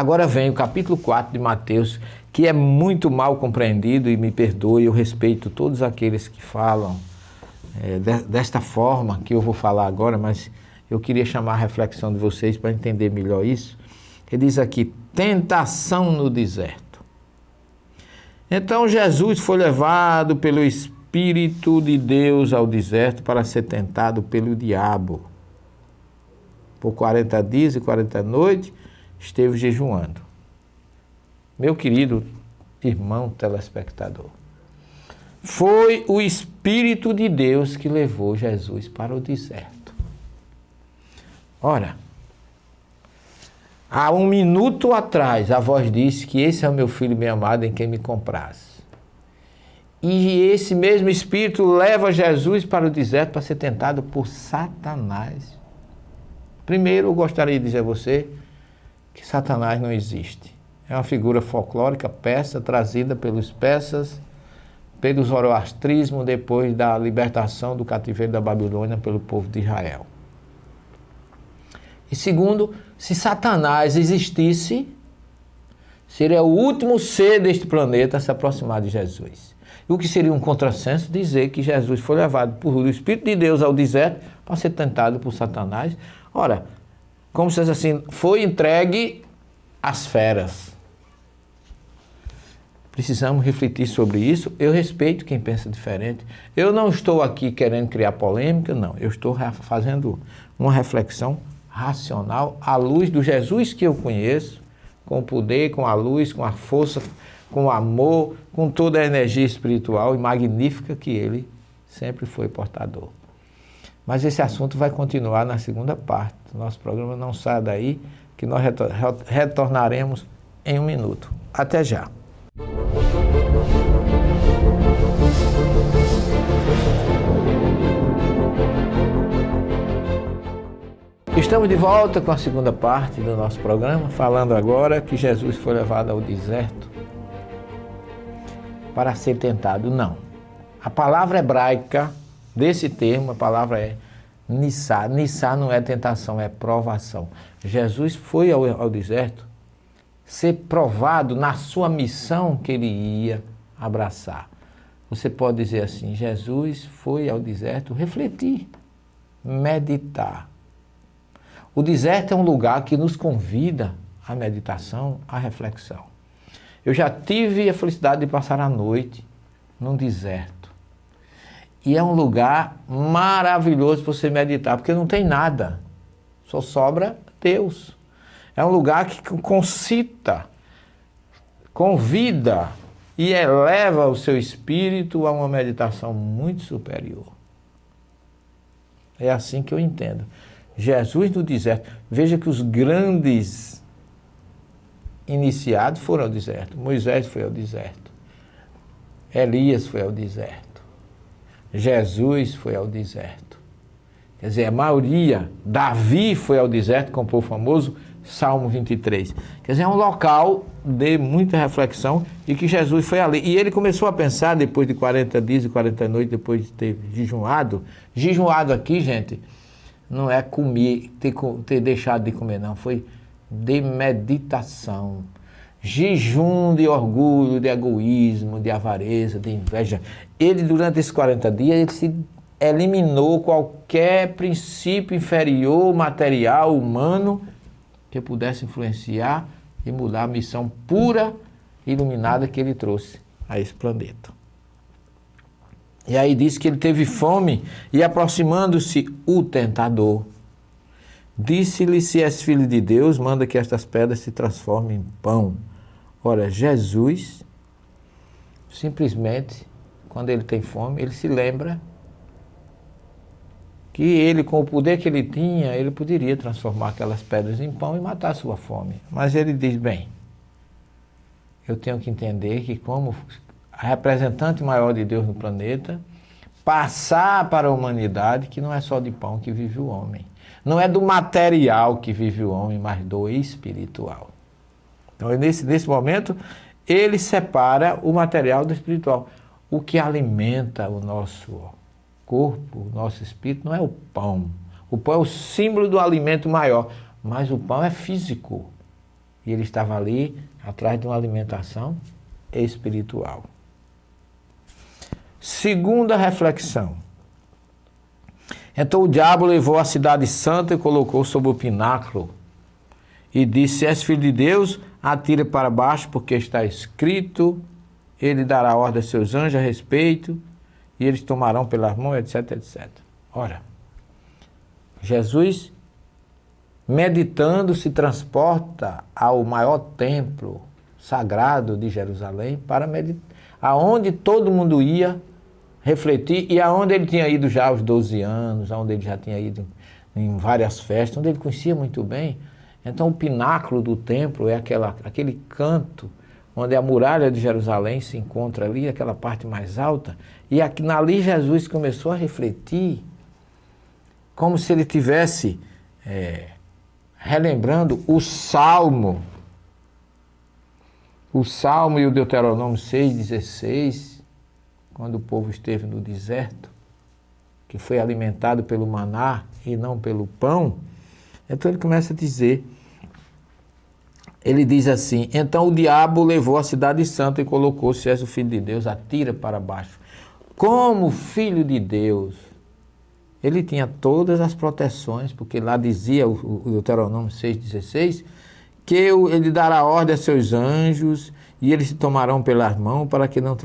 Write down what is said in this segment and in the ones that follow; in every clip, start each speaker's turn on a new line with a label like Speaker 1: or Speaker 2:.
Speaker 1: Agora vem o capítulo 4 de Mateus, que é muito mal compreendido, e me perdoe, eu respeito todos aqueles que falam desta forma que eu vou falar agora, mas eu queria chamar a reflexão de vocês para entender melhor isso. Ele diz aqui, tentação no deserto. Então Jesus foi levado pelo Espírito de Deus ao deserto para ser tentado pelo diabo. Por 40 dias e 40 noites esteve jejuando. Meu querido irmão telespectador, foi o Espírito de Deus que levou Jesus para o deserto. Ora, há um minuto atrás a voz disse que esse é o meu filho bem amado em quem me compraz. E esse mesmo Espírito leva Jesus para o deserto para ser tentado por Satanás. Primeiro, eu gostaria de dizer a você que Satanás não existe. É uma figura folclórica persa, trazida pelos persas, pelo zoroastrismo, depois da libertação do cativeiro da Babilônia pelo povo de Israel. E segundo, se Satanás existisse, seria o último ser deste planeta a se aproximar de Jesus. E o que seria um contrassenso dizer que Jesus foi levado por Espírito de Deus ao deserto para ser tentado por Satanás. Ora, como se fosse assim, foi entregue às feras. Precisamos refletir sobre isso. Eu respeito quem pensa diferente. Eu não estou aqui querendo criar polêmica, não. Eu estou fazendo uma reflexão racional à luz do Jesus que eu conheço, com o poder, com a luz, com a força, com o amor, com toda a energia espiritual e magnífica que ele sempre foi portador. Mas esse assunto vai continuar na segunda parte do nosso programa. Não saia daí, que nós retornaremos em um minuto. Até já. Estamos de volta com a segunda parte do nosso programa, falando agora que Jesus foi levado ao deserto para ser tentado. Não. A palavra hebraica desse termo, a palavra é nissá. Nissá não é tentação, é provação. Jesus foi ao deserto ser provado na sua missão que ele ia abraçar. Você pode dizer assim, Jesus foi ao deserto refletir, meditar. O deserto é um lugar que nos convida à meditação, à reflexão. Eu já tive a felicidade de passar a noite num deserto. E é um lugar maravilhoso para você meditar, porque não tem nada, só sobra Deus. É um lugar que concita, convida e eleva o seu espírito a uma meditação muito superior. É assim que eu entendo. Jesus no deserto. Veja que os grandes iniciados foram ao deserto. Moisés foi ao deserto. Elias foi ao deserto. Jesus foi ao deserto. Quer dizer, a maioria, Davi foi ao deserto, compôs o famoso Salmo 23. Quer dizer, é um local de muita reflexão e que Jesus foi ali. E ele começou a pensar, depois de 40 dias e 40 noites, depois de ter jejuado. Jejuado aqui, gente, não é comer, ter deixado de comer, não. Foi de meditação. Jejum de orgulho, de egoísmo, de avareza, de inveja. Ele, durante esses 40 dias, ele se eliminou qualquer princípio inferior, material, humano, que pudesse influenciar e mudar a missão pura e iluminada que ele trouxe a esse planeta. E aí diz que ele teve fome e, aproximando-se o tentador, disse-lhe: se és filho de Deus, manda que estas pedras se transformem em pão. Ora, Jesus, simplesmente, quando ele tem fome, ele se lembra que ele, com o poder que ele tinha, ele poderia transformar aquelas pedras em pão e matar a sua fome. Mas ele diz, bem, eu tenho que entender que, como representante maior de Deus no planeta, passar para a humanidade que não é só de pão que vive o homem. Não é do material que vive o homem, mas do espiritual. Então, nesse momento, ele separa o material do espiritual. O que alimenta o nosso corpo, o nosso espírito, não é o pão. O pão é o símbolo do alimento maior, mas o pão é físico. E ele estava ali atrás de uma alimentação espiritual. Segunda reflexão. Então o diabo levou a cidade santa e colocou sobre o pináculo e disse: se és filho de Deus, atira para baixo, porque está escrito, ele dará ordem a seus anjos a respeito, e eles tomarão pelas mãos, etc, etc. Ora, Jesus, meditando, se transporta ao maior templo sagrado de Jerusalém, para meditar, aonde todo mundo ia refletir, e aonde ele tinha ido já aos 12 anos, aonde ele já tinha ido em várias festas, onde ele conhecia muito bem. Então o pináculo do templo é aquele canto onde a muralha de Jerusalém se encontra ali, aquela parte mais alta, e ali Jesus começou a refletir, como se ele tivesse relembrando o Salmo e o Deuteronômio 6,16, quando o povo esteve no deserto, que foi alimentado pelo maná e não pelo pão. Então ele começa a dizer, ele diz assim: então o diabo levou a cidade santa e colocou: se és o filho de Deus, atira para baixo. Como filho de Deus, ele tinha todas as proteções, porque lá dizia o Deuteronômio 6,16, que ele dará ordem a seus anjos e eles se tomarão pelas mãos para que não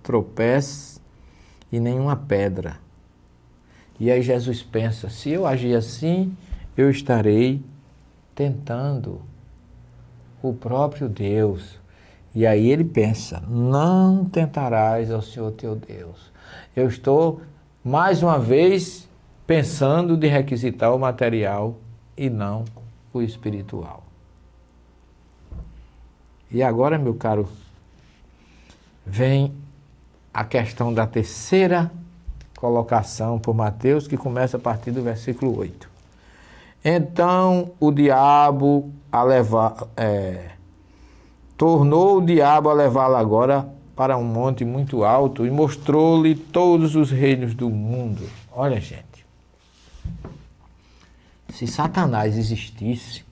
Speaker 1: tropece em nenhuma pedra. E aí Jesus pensa: se eu agir assim, eu estarei tentando o próprio Deus. E aí ele pensa: não tentarás ao Senhor teu Deus. Eu estou, mais uma vez, pensando de requisitar o material e não o espiritual. E agora, meu caro, vem a questão da terceira colocação por Mateus, que começa a partir do versículo 8. Então o diabo tornou o diabo a levá-lo agora para um monte muito alto e mostrou-lhe todos os reinos do mundo. Olha, gente, se Satanás existisse,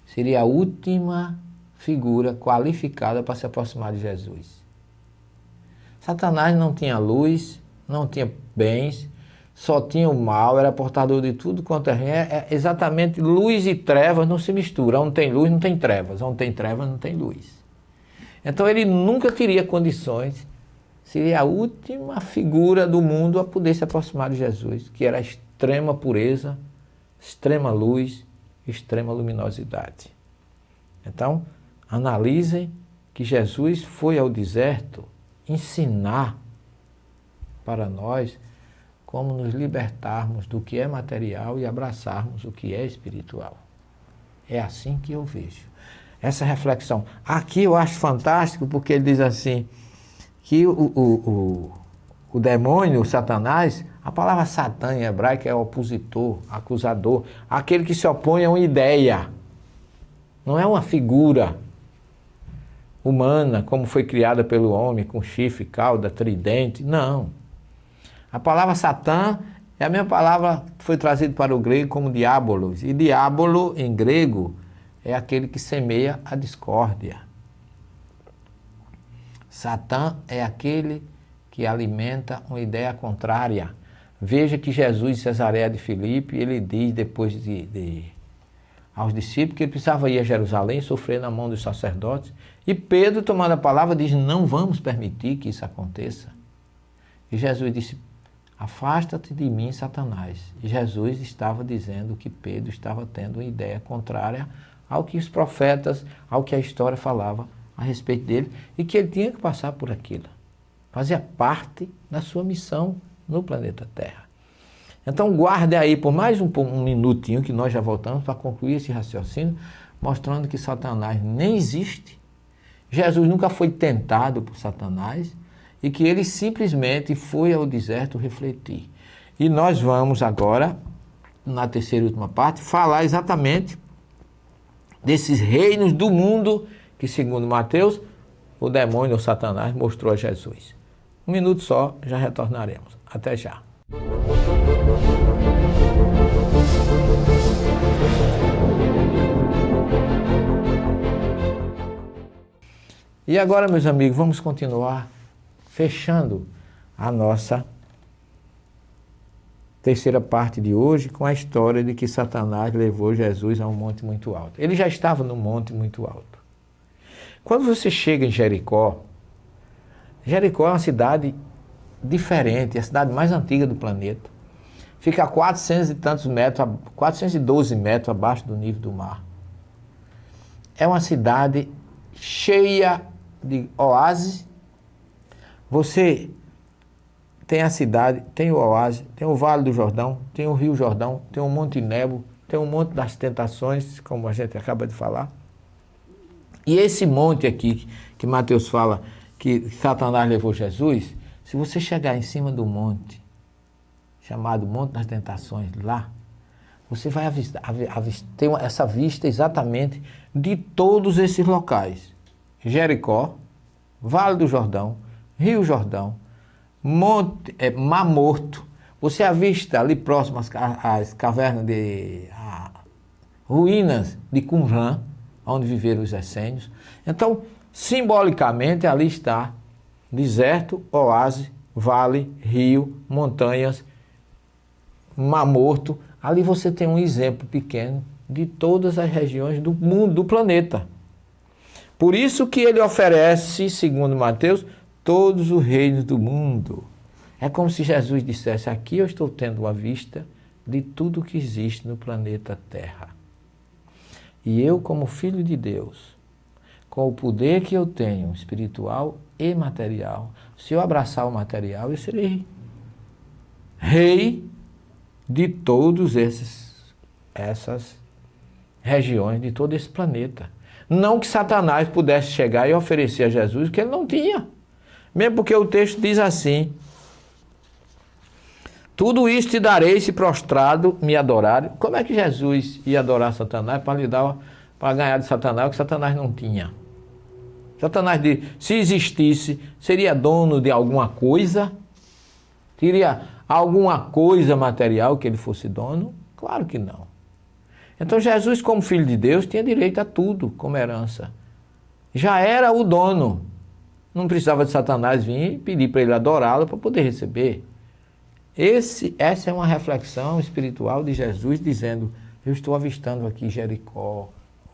Speaker 1: seria a última figura qualificada para se aproximar de Jesus. Satanás não tinha luz, não tinha bens, só tinha o mal, era portador de tudo quanto é exatamente luz e trevas não se misturam. Onde tem luz não tem trevas, onde tem trevas não tem luz. Então ele nunca teria condições, seria a última figura do mundo a poder se aproximar de Jesus, que era a extrema pureza, extrema luz, extrema luminosidade. Então, analisem que Jesus foi ao deserto ensinar para nós como nos libertarmos do que é material e abraçarmos o que é espiritual. É assim que eu vejo essa reflexão. Aqui eu acho fantástico, porque ele diz assim, que o demônio, o Satanás, a palavra Satã em hebraico é opositor, acusador, aquele que se opõe a uma ideia. Não é uma figura humana, como foi criada pelo homem, com chifre, cauda, tridente. Não. A palavra Satã é a mesma palavra que foi trazida para o grego como diabolos. E diabolo, em grego, é aquele que semeia a discórdia. Satã é aquele que alimenta uma ideia contrária. Veja que Jesus, em Cesareia de Filipe, ele diz depois aos discípulos que ele precisava ir a Jerusalém, sofrer na mão dos sacerdotes. E Pedro, tomando a palavra, diz: não vamos permitir que isso aconteça. E Jesus disse: afasta-te de mim, Satanás. E Jesus estava dizendo que Pedro estava tendo uma ideia contrária ao que os profetas, ao que a história falava a respeito dele, e que ele tinha que passar por aquilo. Fazia parte da sua missão no planeta Terra. Então guarde aí por mais um minutinho, que nós já voltamos para concluir esse raciocínio, mostrando que Satanás nem existe, Jesus nunca foi tentado por Satanás, e que ele simplesmente foi ao deserto refletir. E nós vamos agora, na terceira e última parte, falar exatamente desses reinos do mundo que, segundo Mateus, o demônio ou Satanás mostrou a Jesus. Um minuto só, já retornaremos. Até já. E agora, meus amigos, vamos continuar fechando a nossa terceira parte de hoje com a história de que Satanás levou Jesus a um monte muito alto. Ele já estava no monte muito alto. Quando você chega em Jericó, Jericó é uma cidade diferente, é a cidade mais antiga do planeta. Fica a 400 e tantos metros, 412 metros abaixo do nível do mar. É uma cidade cheia de oásis. Você tem a cidade, tem o oásis, tem o Vale do Jordão, tem o Rio Jordão, tem o Monte Nebo, tem o Monte das Tentações, como a gente acaba de falar. E esse monte aqui, que Mateus fala que Satanás levou Jesus, se você chegar em cima do monte, chamado Monte das Tentações, lá, você vai ter essa vista exatamente de todos esses locais. Jericó, Vale do Jordão, Rio Jordão, Mar Morto. Você avista ali próximo às cavernas ruínas de Qumran, onde viveram os essênios. Então, simbolicamente, ali está deserto, oásis, vale, rio, montanhas, Mar Morto. Ali você tem um exemplo pequeno de todas as regiões do mundo, do planeta. Por isso que ele oferece, segundo Mateus, todos os reinos do mundo. É como se Jesus dissesse, aqui eu estou tendo uma vista de tudo que existe no planeta Terra. E eu, como filho de Deus, com o poder que eu tenho, espiritual e material, se eu abraçar o material, eu serei rei de todas essas regiões, de todo esse planeta. Não que Satanás pudesse chegar e oferecer a Jesus o que ele não tinha. Mesmo porque o texto diz assim, tudo isso te darei se prostrado me adorar. Como é que Jesus ia adorar Satanás para ganhar de Satanás o que Satanás não tinha? Satanás, se existisse, seria dono de alguma coisa? Teria alguma coisa material que ele fosse dono? Claro que não. Então Jesus, como filho de Deus, tinha direito a tudo como herança. Já era o dono. Não precisava de Satanás vir e pedir para ele adorá-lo para poder receber. Essa é uma reflexão espiritual de Jesus dizendo, eu estou avistando aqui Jericó,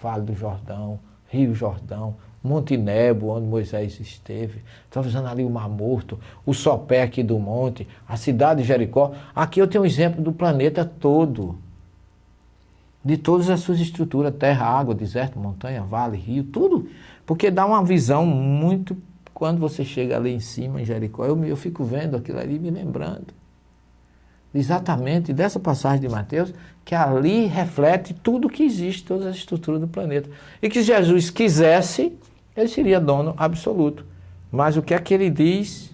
Speaker 1: Vale do Jordão, Rio Jordão, Monte Nebo, onde Moisés esteve. Estou avisando ali o Mar Morto, o sopé aqui do monte, a cidade de Jericó. Aqui eu tenho um exemplo do planeta todo. De todas as suas estruturas, terra, água, deserto, montanha, vale, rio, tudo. Porque dá uma visão muito... Quando você chega ali em cima, em Jericó, eu fico vendo aquilo ali, me lembrando. Exatamente dessa passagem de Mateus, que ali reflete tudo que existe, todas as estruturas do planeta. E que se Jesus quisesse, ele seria dono absoluto. Mas o que é que ele diz?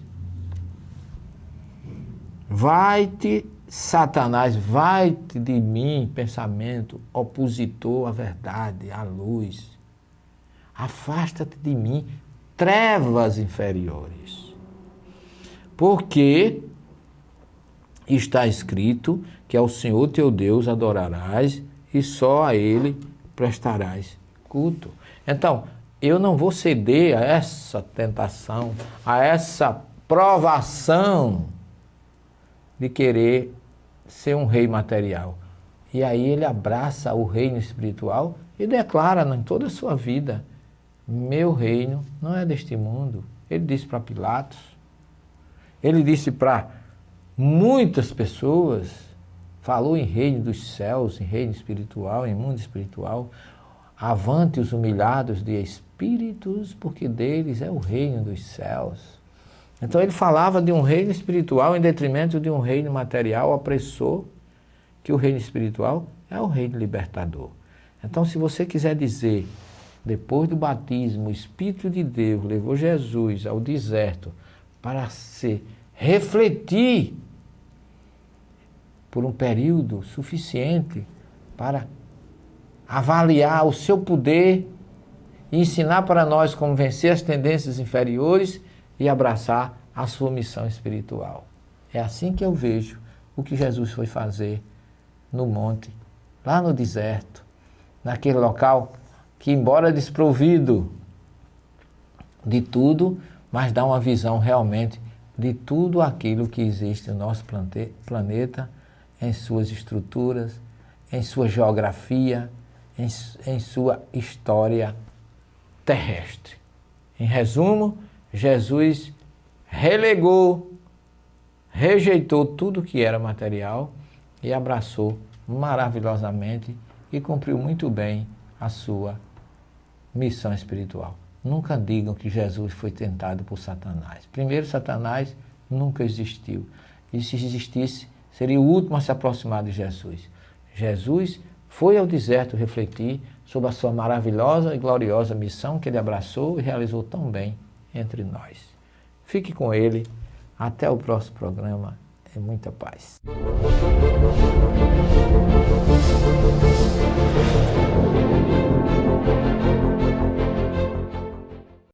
Speaker 1: Vai-te, Satanás, vai-te de mim, pensamento opositor à verdade, à luz. Afasta-te de mim, trevas inferiores. Porque está escrito que ao Senhor teu Deus adorarás e só a Ele prestarás culto. Então, eu não vou ceder a essa tentação, a essa provação de querer ser um rei material. E aí ele abraça o reino espiritual e declara em toda a sua vida, meu reino não é deste mundo. Ele disse para Pilatos, ele disse para muitas pessoas, falou em reino dos céus, em reino espiritual, em mundo espiritual, avante os humilhados de espíritos, porque deles é o reino dos céus. Então ele falava de um reino espiritual em detrimento de um reino material opressor, que o reino espiritual é o reino libertador. Então se você quiser dizer, depois do batismo, o Espírito de Deus levou Jesus ao deserto para se refletir por um período suficiente para avaliar o seu poder e ensinar para nós como vencer as tendências inferiores e abraçar a sua missão espiritual. É assim que eu vejo o que Jesus foi fazer no monte, lá no deserto, naquele local que, embora desprovido de tudo, mas dá uma visão realmente de tudo aquilo que existe no nosso planeta, em suas estruturas, em sua geografia, em sua história terrestre. Em resumo, Jesus rejeitou tudo que era material e abraçou maravilhosamente e cumpriu muito bem a sua missão espiritual. Nunca digam que Jesus foi tentado por Satanás. Primeiro, Satanás nunca existiu. E se existisse, seria o último a se aproximar de Jesus. Jesus foi ao deserto refletir sobre a sua maravilhosa e gloriosa missão que ele abraçou e realizou tão bem entre nós. Fique com ele. Até o próximo programa. É muita paz.